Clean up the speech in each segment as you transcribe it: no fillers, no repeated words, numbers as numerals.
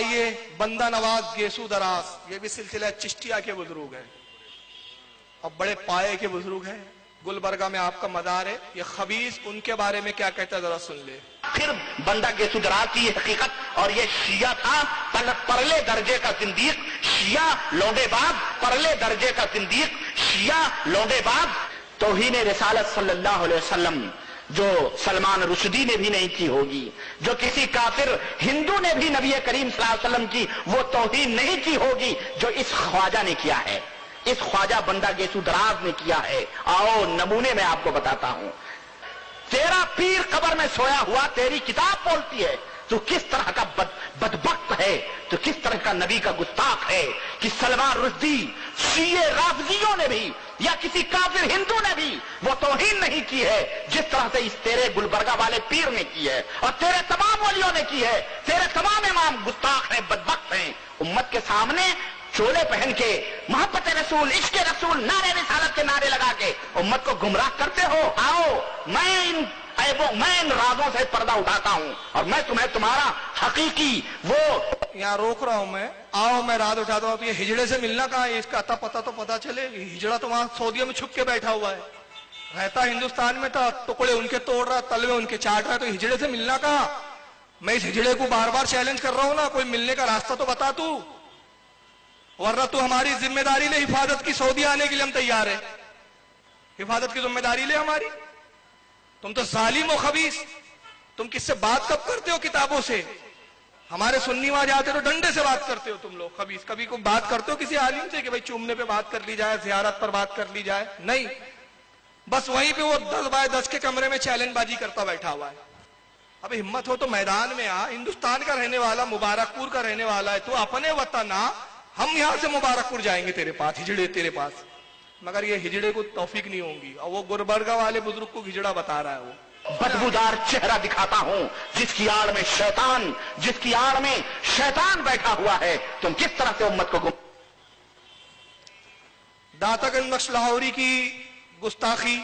آئیے بندہ نواز گیسو دراز، یہ بھی سلسلہ چشتیہ کے بزرگ ہیں اور بڑے پائے کے بزرگ ہیں، گلبرگہ میں آپ کا مدار ہے، یہ خبیث ان کے بارے میں کیا کہتا ہے ذرا سن لے۔ پھر بندہ گیسو دراز کی یہ حقیقت، اور یہ شیعہ تھا پرلے درجے کا زندیق، شیعہ لوڈے باز، پرلے درجے کا زندیق، شیعہ لوڈے باز۔ توہین رسالت صلی اللہ علیہ وسلم جو سلمان رشدی نے بھی نہیں کی ہوگی، جو کسی کافر ہندو نے بھی نبی کریم صلی اللہ علیہ وسلم کی وہ توہین نہیں کی ہوگی جو اس خواجہ نے کیا ہے، اس خواجہ بندہ گیسو دراز نے کیا ہے۔ آؤ نمونے میں آپ کو بتاتا ہوں۔ تیرا پیر قبر میں سویا ہوا، تیری کتاب بولتی ہے تو کس طرح کا بدبخت ہے، تو کس طرح کا نبی کا گستاخ ہے کہ سلمان رشدی، شیعہ رافضیوں نے بھی یا کسی کافر ہندو نے بھی وہ توہین نہیں کی ہے جس طرح سے اس تیرے گلبرگہ والے پیر نے کی ہے، اور تیرے تمام ولیوں نے کی ہے۔ تیرے تمام امام گستاخ ہیں، بدبخت ہیں۔ امت کے سامنے چولے پہن کے محبت رسول، عشق رسول، نعرے رسالت کے نعرے لگا کے امت کو گمراہ کرتے ہو۔ آؤ میں ان رازوں سے پردہ اٹھاتا ہوں اور میں تمہیں تمہارا حقیقی وہ یہاں روک رہا ہوں میں، آؤ میں راز اٹھاتا ہوں۔ تو یہ ہجڑے سے ملنا کہاں ہے، اس کا اتا پتا تو پتا چلے۔ ہجڑا تو وہاں سعودیہ میں چھپ کے بیٹھا ہوا ہے، رہتا ہندوستان میں تھا، ٹکڑے ان کے توڑ رہا، تلوے ان کے چاٹ رہا، تو ہجڑے سے ملنا کہاں۔ میں اس ہجڑے کو بار بار چیلنج کر رہا ہوں نا، کوئی ملنے کا راستہ تو بتا تو، ورنہ تو ہماری ذمہ داری لے حفاظت کی، سعودیہ آنے کے لیے ہم تیار ہیں، حفاظت کی ذمہ داری لے ہماری۔ تم تو ظالم و خبیث، تم کس سے بات کب کرتے ہو؟ کتابوں سے۔ ہمارے سنی وہاں جاتے تو ڈنڈے سے بات کرتے ہو تم لوگ خبیث۔ کبھی کوئی بات کرتے ہو کسی عالم سے کہ بھائی چومنے پہ بات کر لی جائے، زیارت پر بات کر لی جائے؟ نہیں، بس وہیں پہ وہ 10x10 کے کمرے میں چیلنج بازی کرتا بیٹھا ہوا ہے۔ اب ہمت ہو تو میدان میں آ، ہندوستان کا رہنے والا، مبارک پور کا رہنے والا ہے تو، اپنے وطن آ، ہم یہاں سے مبارک پور جائیں گے تیرے پاس، ہجڑے تیرے پاس۔ مگر یہ ہجڑے کو توفیق نہیں ہوں گی، اور وہ گلبرگہ والے بزرگ کو ہجڑا بتا رہا ہے۔ وہ بدبودار چہرہ دکھاتا ہوں جس کی آڑ میں شیطان بیٹھا ہوا ہے، تم کس طرح سے امت کو داتا گنج بخش لاہوری کی گستاخی،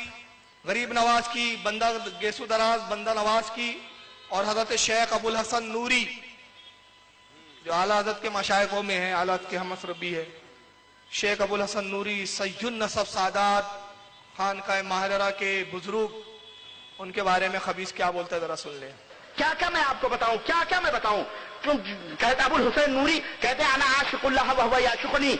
غریب نواز کی، بندہ گیسو دراز بندہ نواز کی، اور حضرت شیخ ابو الحسن نوری جو اعلیٰ حضرت کے مشائخوں میں ہیں، اعلیٰ حضرت کے ہم مسربی ہے، شیخ ابو الحسن نوری سید النسب سادات خانقاہ ماہدرہ کے بزرگ، ان کے بارے میں خبیث کیا بولتا ہے ذرا سن لیں۔ کیا میں آپ کو بتاؤں، کیا میں بتاؤں۔ کہتے ابو الحسین نوری کہتے ہیں انا عاشق اللہ وہو یعشقنی،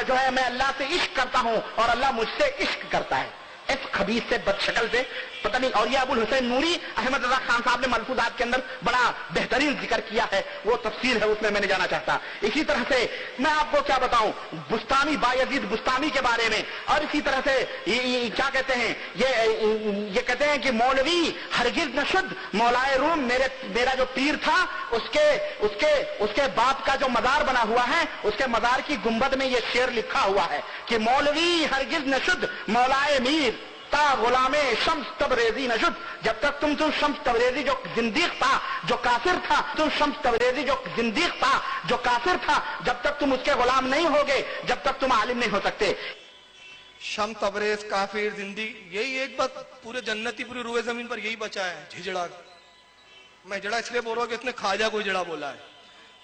جو ہے میں اللہ سے عشق کرتا ہوں اور اللہ مجھ سے عشق کرتا ہے۔ اس خبیث سے، بد شکل سے پتہ نہیں۔ اور یہ ابو الحسین نوری احمد رضا خان صاحب نے ملفوظات کے اندر بڑا بہترین ذکر کیا ہے، وہ تفسیر ہے، اس میں نہیں جانا چاہتا۔ اسی طرح سے میں آپ کو کیا بتاؤں بستانی، بایزید بستانی کے بارے میں، اور اسی طرح سے کیا کہتے ہیں، یہ کہتے ہیں کہ مولوی ہرگز نہ شد مولائے روم، میرا جو پیر تھا اس کے باپ کا جو مزار بنا ہوا ہے، اس کے مزار کی گنبد میں یہ شعر لکھا ہوا ہے کہ مولوی ہرگز نہ شد مولائے میر تا غلام شمس تبریزی نہ شد۔ جب تک تم شمس تبریزی جو زندیق تھا، جو کافر تھا، شمس تبریزی جو زندیق تھا، جو کافر تھا، جب تک تم اس کے غلام نہیں ہوگے، جب تک تم عالم نہیں ہو سکتے۔ شمس تبریز کافر زندگی، یہی ایک بات پورے جنتی پوری روئے زمین پر یہی بچا ہے، ہجڑا۔ میں ہجڑا اس لیے بول رہا ہوں کہ اس نے خواجہ کو ہجڑا بولا ہے،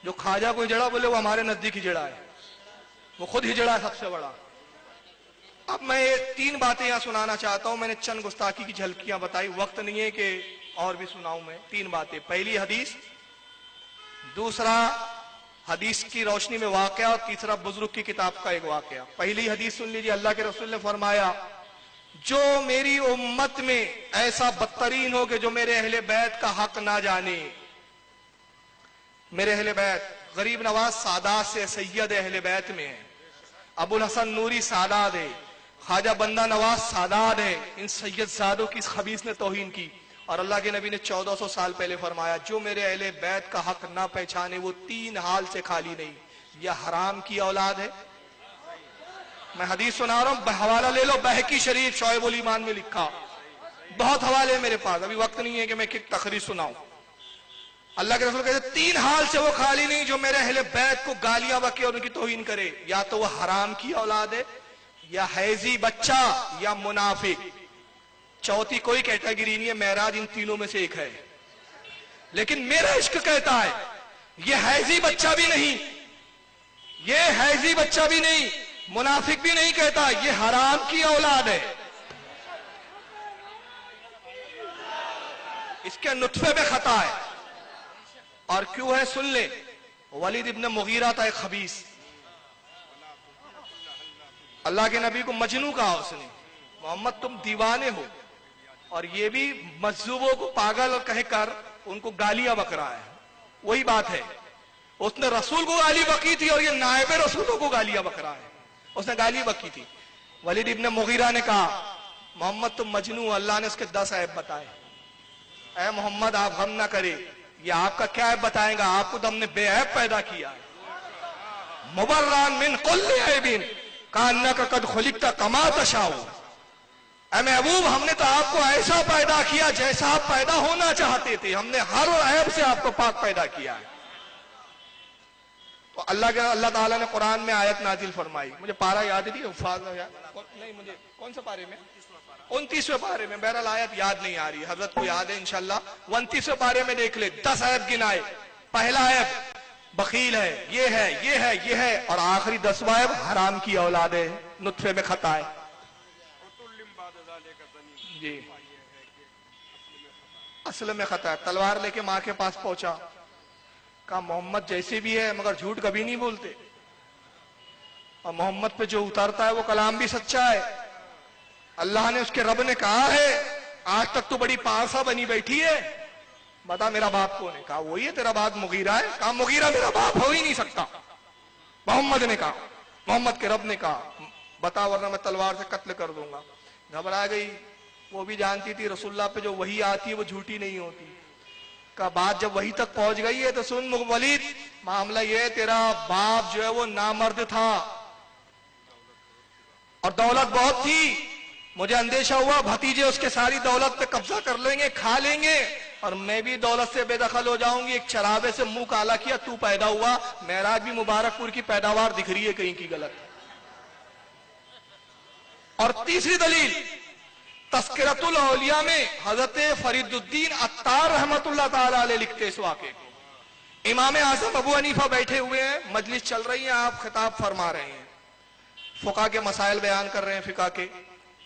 جو خواجہ کو ہجڑا بولے وہ ہمارے نزدیک ہجڑا ہے، وہ خود ہجڑا ہے سب سے بڑا۔ اب میں یہ 3 باتیں یہاں سنانا چاہتا ہوں، میں نے چند گستاخی کی جھلکیاں بتائی، وقت نہیں ہے کہ اور بھی سناؤں میں۔ 3 باتیں، پہلی حدیث، دوسرا حدیث کی روشنی میں واقعہ، اور تیسرا بزرگ کی کتاب کا ایک واقعہ۔ پہلی حدیث سن لیجیے، اللہ کے رسول نے فرمایا جو میری امت میں ایسا بدترین ہو کہ جو میرے اہل بیت کا حق نہ جانے، میرے اہل بیت، غریب نواز سادات سے سید اہل بیت میں ہے، ابو الحسن نوری سادات ہے، خواجہ بندہ نواز سادات ہے، ان سید سادوں کی اس خبیث نے توہین کی، اور اللہ کے نبی نے 1400 سال پہلے فرمایا جو میرے اہل بیت کا حق نہ پہچانے وہ 3 حال سے خالی نہیں، یا حرام کی اولاد ہے۔ میں حدیث سنا رہا ہوں، حوالہ لے لو، بہقی شریف شعب الایمان میں لکھا، بہت حوالے ہیں میرے پاس، ابھی وقت نہیں ہے کہ میں تقریر سناؤں۔ اللہ کے رسول کہتے 3 حال سے وہ خالی نہیں جو میرے اہل بیت کو گالیاں بکے اور ان کی توہین کرے، یا تو وہ حرام کی اولاد ہے، یا حیضی بچہ، یا منافق۔ چوتھی کوئی کیٹیگری نہیں ہے، معراج ان تینوں میں سے ایک ہے۔ لیکن میرا عشق کہتا ہے یہ حیضی بچہ بھی نہیں، یہ حیضی بچہ بھی نہیں، منافق بھی نہیں کہتا، یہ حرام کی اولاد ہے. اس کے نطفے میں خطا ہے. اور کیوں ہے سن لے. ولید ابن مغیرہ تھا ایک خبیث، اللہ کے نبی کو مجنوں کہا اس نے. محمد تم دیوانے ہو. اور یہ بھی مجذوبوں کو پاگل کہہ کر ان کو گالیاں بک رہا ہے. وہی بات ہے، اس نے رسول کو گالی بکی تھی اور یہ نائب رسولوں کو گالیاں بک رہا ہے. اس نے گالی بکی تھی. ولید ابن مغیرہ نے کہا محمد تم مجنوں. اللہ نے اس کے 10 عیب بتائے. اے محمد آپ غم نہ کرے، یہ آپ کا کیا عیب بتائیں گا؟ آپ کو تو ہم نے بے عیب پیدا کیا ہے. مبرئا من کل عیب کانک قد خلقت کما تشاء. اے محبوب ہم نے تو آپ کو ایسا پیدا کیا جیسا آپ پیدا ہونا چاہتے تھے. ہم نے ہر عیب سے آپ کو پاک پیدا کیا ہے. تو اللہ تعالیٰ نے قرآن میں آیت نازل فرمائی. مجھے پارہ یاد نہیں، مجھے کون سا پارے میں؟ 29ویں پارے میں. بہرحال آیت یاد نہیں آ رہی، حضرت کو یاد ہے انشاءاللہ. 29ویں پارے میں دیکھ لے، 10 عیب گنائے. پہلا عیب بخیل ہے، یہ ہے، یہ ہے، یہ ہے. اور آخری 10واں عیب حرام کی اولاد ہے، نطفے میں خطا ہے. جی اصل میں خطا ہے. تلوار لے کے ماں کے پاس پہنچا، کہا محمد جیسے بھی ہے مگر جھوٹ کبھی نہیں بولتے، اور محمد پہ جو اترتا ہے وہ کلام بھی سچا ہے. اللہ نے اس کے رب نے کہا ہے آج تک تو بڑی پارسا بنی بیٹھی ہے، بتا میرا باپ کون ہے؟ کہا وہی ہے تیرا باپ مغیرہ ہے. کہا مغیرہ میرا باپ ہو ہی نہیں سکتا. محمد نے کہا، محمد کے رب نے کہا بتا ورنہ میں تلوار سے قتل کر دوں گا. گھبرا گئی. وہ بھی جانتی تھی رسول اللہ پہ جو وحی آتی ہے وہ جھوٹی نہیں ہوتی. کا بات جب وحی تک پہنچ گئی ہے تو سن ولید، معاملہ یہ ہے تیرا باپ جو ہے وہ نامرد تھا اور دولت بہت تھی. مجھے اندیشہ ہوا بھتیجے اس کے ساری دولت پہ قبضہ کر لیں گے، کھا لیں گے، اور میں بھی دولت سے بے دخل ہو جاؤں گی. ایک چرابے سے منہ کالا کیا تو پیدا ہوا. معراج بھی مبارک پور کی پیداوار دکھ رہی ہے کہیں کی غلط. اور تیسری دلیل تذکرۃ الاولیاء میں حضرت فرید الدین عطار رحمت اللہ تعالی علیہ لکھتے اس واقعے کو. امام اعظم ابو حنیفہ بیٹھے ہوئے ہیں، مجلس چل رہی ہے، آپ خطاب فرما رہے ہیں، فقہ کے مسائل بیان کر رہے ہیں، فقہ کے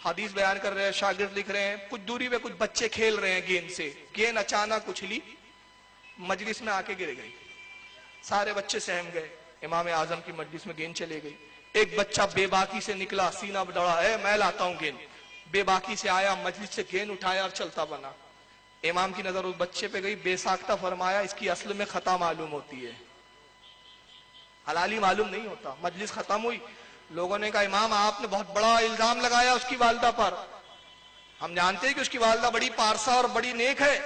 حدیث بیان کر رہے ہیں، شاگرد لکھ رہے ہیں. کچھ دوری پہ کچھ بچے کھیل رہے ہیں گیند سے. گیند اچانک اچھلی، مجلس میں آ کے گر گئی. سارے بچے سہم گئے. امام اعظم کی مجلس میں گیند چلے گئی. ایک بچہ بے باکی سے نکلا، سینہ بڑا ہے، میں لاتا ہوں گیند. بے باکی سے آیا، مجلس سے گیند اٹھایا اور چلتا بنا. امام کی نظر اس بچے پہ گئی، بے ساختہ فرمایا اس کی اصل میں خطا معلوم ہوتی ہے، حلالی معلوم نہیں ہوتا. مجلس ختم ہوئی. لوگوں نے کہا امام آپ نے بہت بڑا الزام لگایا اس کی والدہ پر، ہم جانتے ہیں کہ اس کی والدہ بڑی پارسا اور بڑی نیک ہے،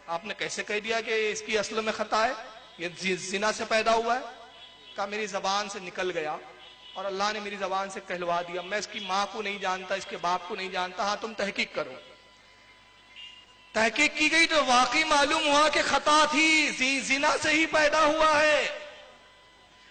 آپ نے کیسے کہہ دیا کہ اس کی اصل میں خطا ہے، یہ زنا سے پیدا ہوا ہے؟ کہا میری زبان سے نکل گیا اور اللہ نے میری زبان سے کہلوا دیا. میں اس کی ماں کو نہیں جانتا، اس کے باپ کو نہیں جانتا. ہاں تم تحقیق کرو. تحقیق کی گئی تو واقعی معلوم ہوا کہ خطا تھی، زنا سے ہی پیدا ہوا ہے.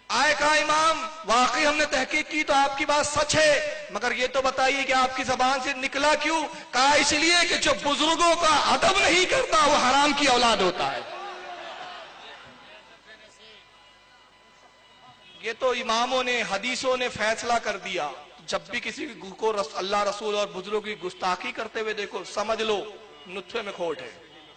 آئے کہا امام واقعی ہم نے تحقیق کی تو آپ کی بات سچ ہے، مگر یہ تو بتائیے کہ آپ کی زبان سے نکلا کیوں؟ کہا اس لیے کہ جو بزرگوں کا ادب نہیں کرتا وہ حرام کی اولاد ہوتا ہے. یہ تو اماموں نے، حدیثوں نے فیصلہ کر دیا. جب بھی کسی کو اللہ رسول اور بزرگوں کی گستاخی کرتے ہوئے دیکھو، سمجھ لو نطفے میں کھوٹ ہے.